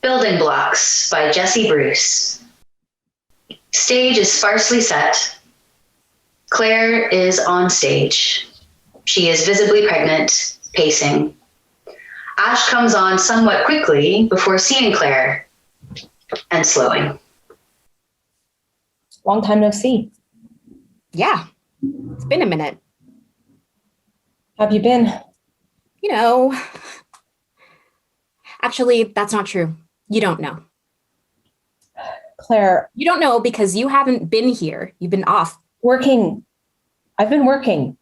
Building Blocks by Jessie Bruce. Stage is sparsely set. Claire is on stage. She is visibly pregnant, pacing. Ash comes on somewhat quickly before seeing Claire and slowing. Long time no see. Yeah, it's been a minute. Have you been? You know, actually, that's not true. You don't know. Claire. You don't know because you haven't been here. You've been off. Working. I've been working.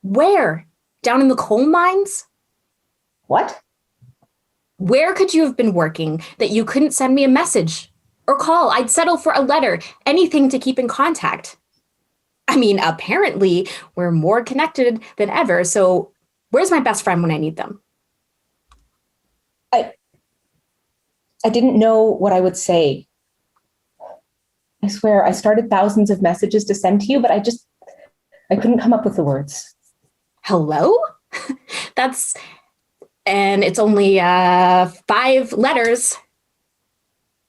Where? Down in the coal mines? What? Where could you have been working that you couldn't send me a message or call? I'd settle for a letter, anything to keep in contact. I mean, apparently we're more connected than ever. So where's my best friend when I need them? I didn't know what I would say. I swear I started thousands of messages to send to you, but I couldn't come up with the words. Hello? And it's only 5 letters.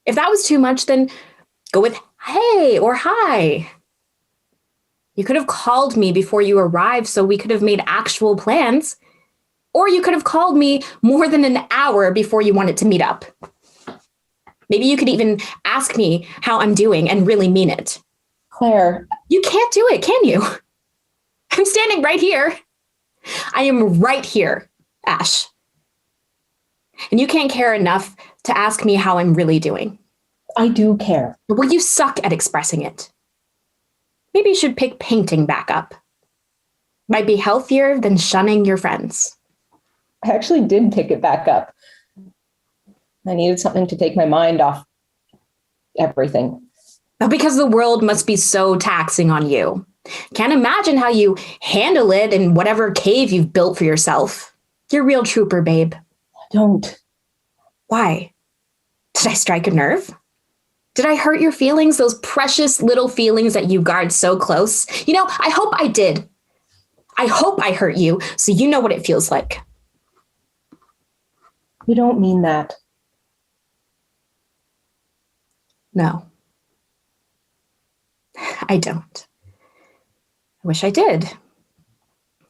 If that was too much, then go with hey or hi. You could have called me before you arrived so we could have made actual plans. Or you could have called me more than an hour before you wanted to meet up. Maybe you could even ask me how I'm doing and really mean it. Claire. You can't do it, can you? I'm standing right here. I am right here, Ash. And you can't care enough to ask me how I'm really doing. I do care. Well, you suck at expressing it. Maybe you should pick painting back up. Might be healthier than shunning your friends. I actually did pick it back up. I needed something to take my mind off everything. Because the world must be so taxing on you. Can't imagine how you handle it in whatever cave you've built for yourself. You're a real trooper, babe. Don't. Why? Did I strike a nerve? Did I hurt your feelings, those precious little feelings that you guard so close? You know, I hope I did. I hope I hurt you, so you know what it feels like. You don't mean that. No. I don't. I wish I did.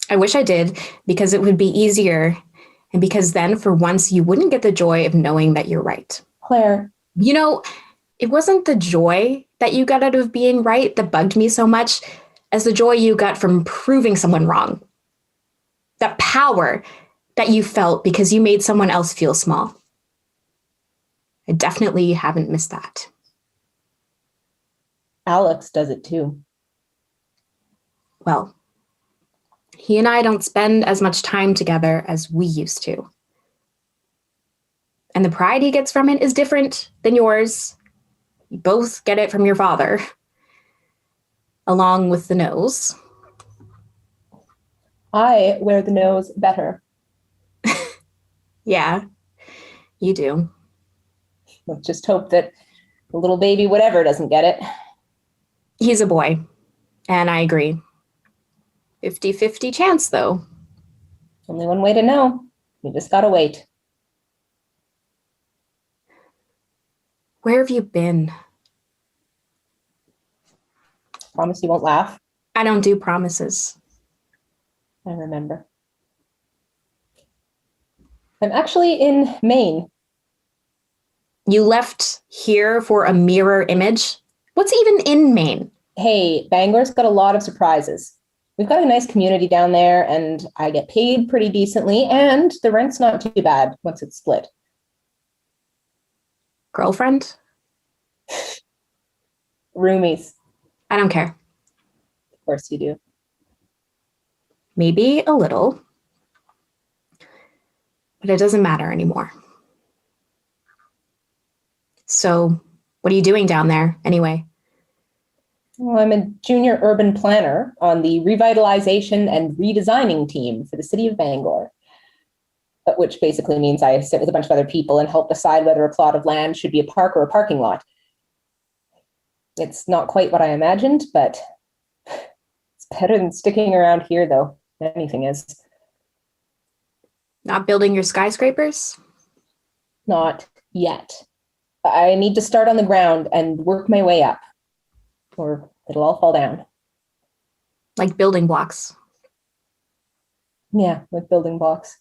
I wish I did because it would be easier and because then for once you wouldn't get the joy of knowing that you're right. Claire. You know, it wasn't the joy that you got out of being right that bugged me so much as the joy you got from proving someone wrong. That power that you felt because you made someone else feel small. I definitely haven't missed that. Alex does it too. Well, he and I don't spend as much time together as we used to. And the pride he gets from it is different than yours. You both get it from your father, along with the nose. I wear the nose better. Yeah, you do. Let's just hope that the little baby whatever doesn't get it. He's a boy, and I agree. 50-50 chance, though. Only one way to know. You just gotta wait. Where have you been? Promise you won't laugh. I don't do promises. I remember. I'm actually in Maine. You left here for a mirror image? What's even in Maine? Hey, Bangor's got a lot of surprises. We've got a nice community down there, and I get paid pretty decently, and the rent's not too bad once it's split. Girlfriend? Roomies. I don't care. Of course you do. Maybe a little. But it doesn't matter anymore. So, what are you doing down there, anyway? Well, I'm a junior urban planner on the revitalization and redesigning team for the city of Bangor, which basically means I sit with a bunch of other people and help decide whether a plot of land should be a park or a parking lot. It's not quite what I imagined, but it's better than sticking around here, though. Anything is. Not building your skyscrapers? Not yet. I need to start on the ground and work my way up, or it'll all fall down. Like building blocks. Yeah, with building blocks.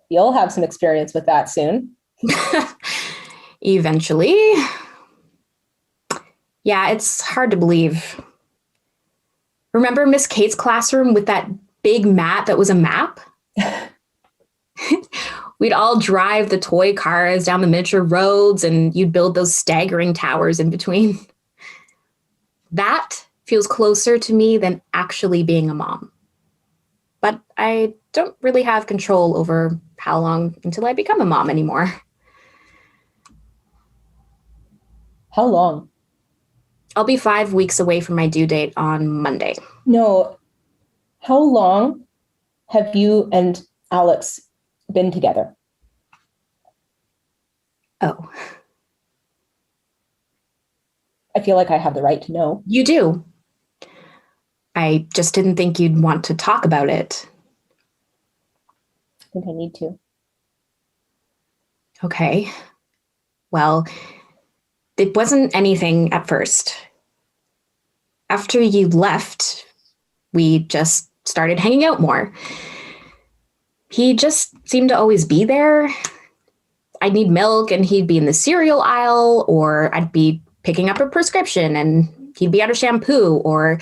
You'll have some experience with that soon. Eventually. Yeah, it's hard to believe. Remember Miss Kate's classroom with that big mat that was a map? We'd all drive the toy cars down the miniature roads and you'd build those staggering towers in between. That feels closer to me than actually being a mom. But I don't really have control over how long until I become a mom anymore. How long? I'll be 5 weeks away from my due date on Monday. No. How long have you and Alex been together? Oh. I feel like I have the right to know. You do. I just didn't think you'd want to talk about it. I think I need to. Okay. Well, it wasn't anything at first. After you left, we just started hanging out more. He just seemed to always be there. I'd need milk and he'd be in the cereal aisle, or I'd be picking up a prescription and he'd be out of shampoo, or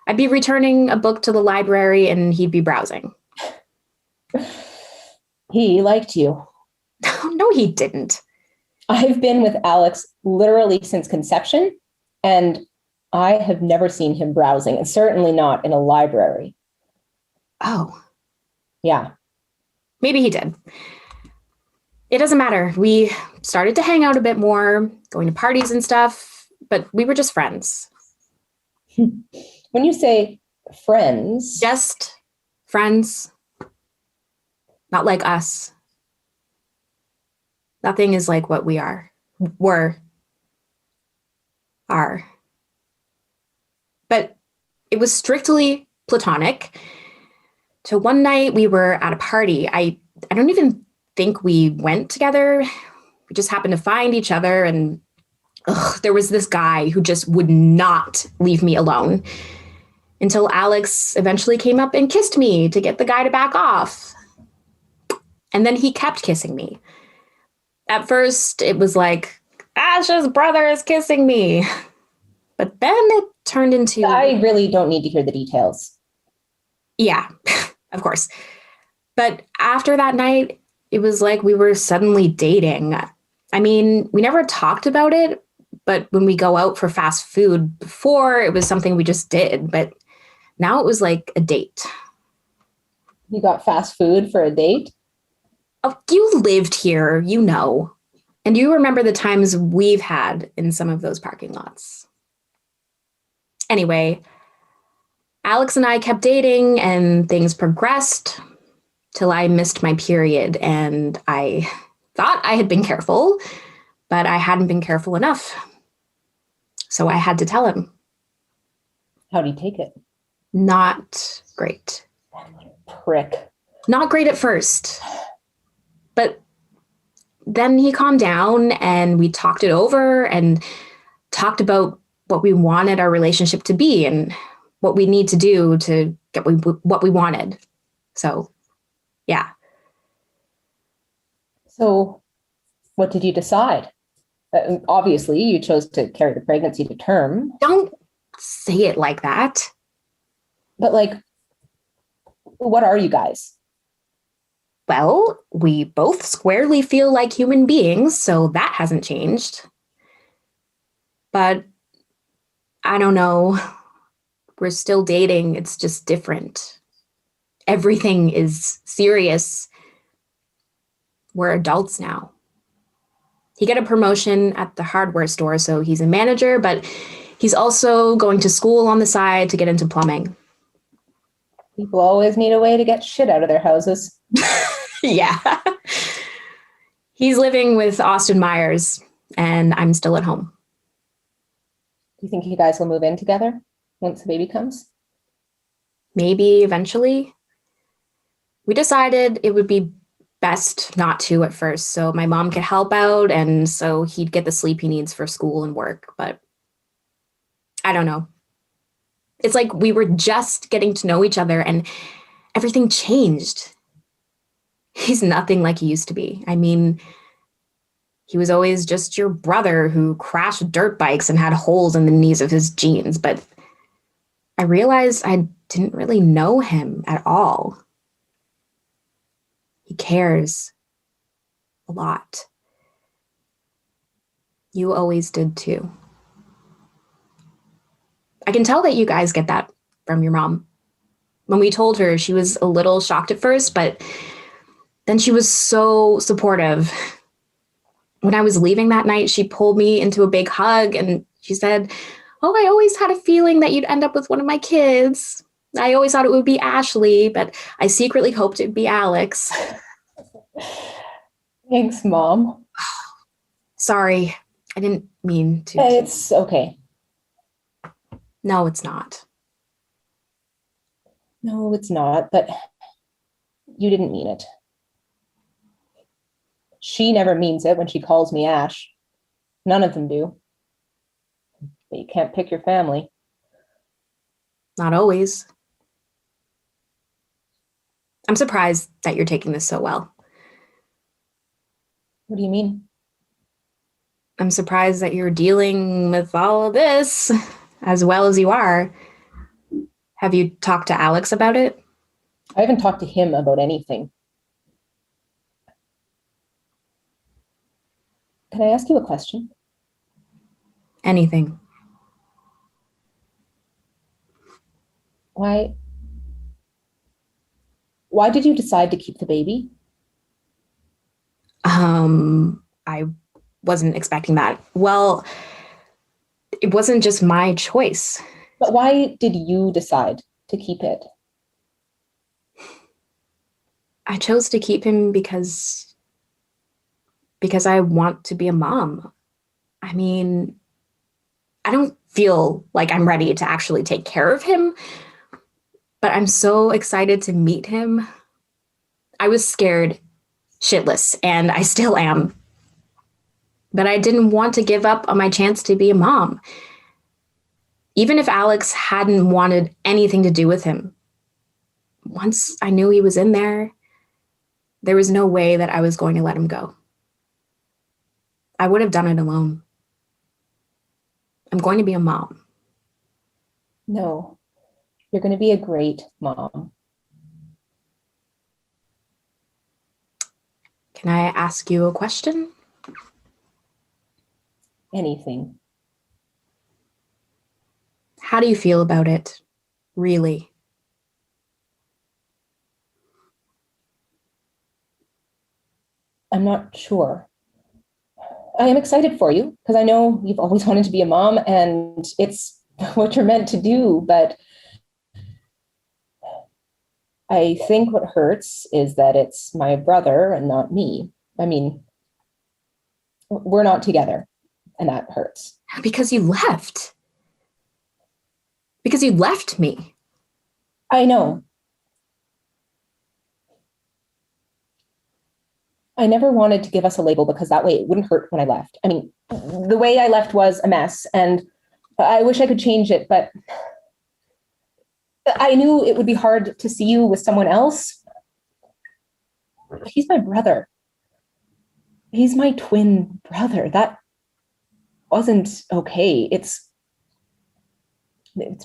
I'd be returning a book to the library and he'd be browsing. He liked you. No, he didn't. I've been with Alex literally since conception, and I have never seen him browsing, and certainly not in a library. Oh. Yeah. Maybe he did. It doesn't matter. We started to hang out a bit more, going to parties and stuff, but we were just friends. When you say friends... Just friends. Not like us. Nothing is like what we are. Are. But it was strictly platonic. So one night we were at a party. I don't even think we went together. We just happened to find each other, and there was this guy who just would not leave me alone until Alex eventually came up and kissed me to get the guy to back off. And then he kept kissing me. At first, it was like, Ash's brother is kissing me. But then it turned into... I really don't need to hear the details. Yeah, of course. But after that night, it was like we were suddenly dating. I mean, we never talked about it, but when we go out for fast food before, it was something we just did. But now it was like a date. You got fast food for a date? Oh, you lived here, you know. And you remember the times we've had in some of those parking lots. Anyway, Alex and I kept dating and things progressed till I missed my period, and I thought I had been careful, but I hadn't been careful enough. So I had to tell him. How'd he take it? Not great. Prick. Not great at first. But then he calmed down and we talked it over and talked about what we wanted our relationship to be and what we need to do to get what we wanted. So, yeah. So what did you decide? Obviously, you chose to carry the pregnancy to term. Don't say it like that. But like, what are you guys? Well, we both squarely feel like human beings, so that hasn't changed. But I don't know. We're still dating. It's just different. Everything is serious. We're adults now. He got a promotion at the hardware store, so he's a manager, but he's also going to school on the side to get into plumbing. People always need a way to get shit out of their houses. Yeah. He's living with Austin Myers, and I'm still at home. Do you think you guys will move in together once the baby comes? Maybe eventually. We decided it would be best not to at first, so my mom could help out, and so he'd get the sleep he needs for school and work. But I don't know. It's like we were just getting to know each other and everything changed. He's nothing like he used to be. I mean, he was always just your brother who crashed dirt bikes and had holes in the knees of his jeans. But I realized I didn't really know him at all. He cares a lot. You always did too. I can tell that you guys get that from your mom. When we told her, she was a little shocked at first, but then she was so supportive. When I was leaving that night, she pulled me into a big hug and she said, "Oh, I always had a feeling that you'd end up with one of my kids. I always thought it would be Ashley, but I secretly hoped it'd be Alex." Thanks, Mom. Sorry, I didn't mean to. It's okay. No, it's not. No, it's not, but you didn't mean it. She never means it when she calls me Ash. None of them do. But you can't pick your family. Not always. I'm surprised that you're taking this so well. What do you mean? I'm surprised that you're dealing with all of this as well as you are. Have you talked to Alex about it? I haven't talked to him about anything. Can I ask you a question? Anything. Why did you decide to keep the baby? I wasn't expecting that. Well, it wasn't just my choice. But why did you decide to keep it? I chose to keep him because I want to be a mom. I mean, I don't feel like I'm ready to actually take care of him, but I'm so excited to meet him. I was scared shitless, and I still am. But I didn't want to give up on my chance to be a mom. Even if Alex hadn't wanted anything to do with him, once I knew he was in there, there was no way that I was going to let him go. I would have done it alone. I'm going to be a mom. No, you're going to be a great mom. Can I ask you a question? Anything. How do you feel about it, really? I'm not sure. I am excited for you because I know you've always wanted to be a mom and it's what you're meant to do, but I think what hurts is that it's my brother and not me. I mean, we're not together and that hurts. Because you left. Because you left me. I know. I never wanted to give us a label because that way it wouldn't hurt when I left. I mean, the way I left was a mess and I wish I could change it, but I knew it would be hard to see you with someone else. He's my brother. He's my twin brother. That wasn't okay. It's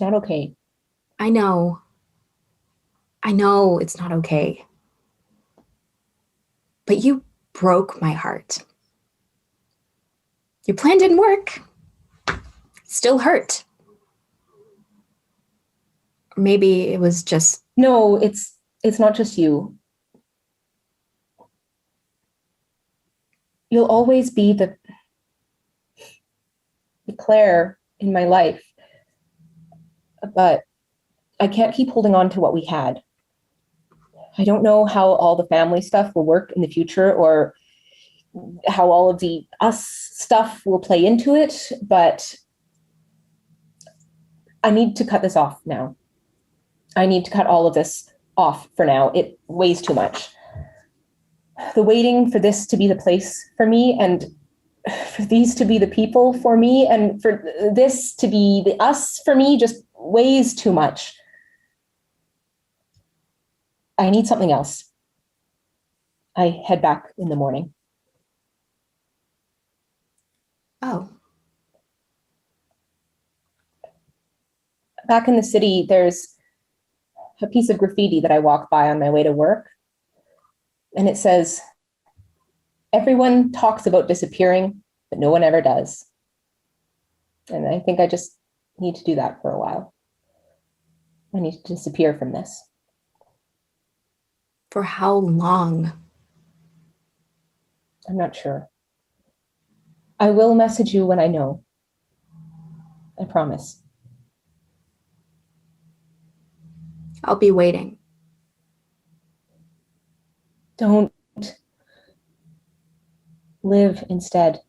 not okay. I know. I know it's not okay. But you broke my heart. Your plan didn't work. Still hurt. Or maybe it was just... No, it's not just you. You'll always be the Clair in my life. But I can't keep holding on to what we had. I don't know how all the family stuff will work in the future or how all of the us stuff will play into it, but I need to cut this off now. I need to cut all of this off for now. It weighs too much. the waiting for this to be the place for me, and for these to be the people for me, and for this to be the us for me just weighs too much. I need something else. I head back in the morning. Oh. Back in the city, there's a piece of graffiti that I walk by on my way to work. And it says, "Everyone talks about disappearing, but no one ever does." And I think I just need to do that for a while. I need to disappear from this. For how long? I'm not sure. I will message you when I know. I promise. I'll be waiting. Don't. Live instead.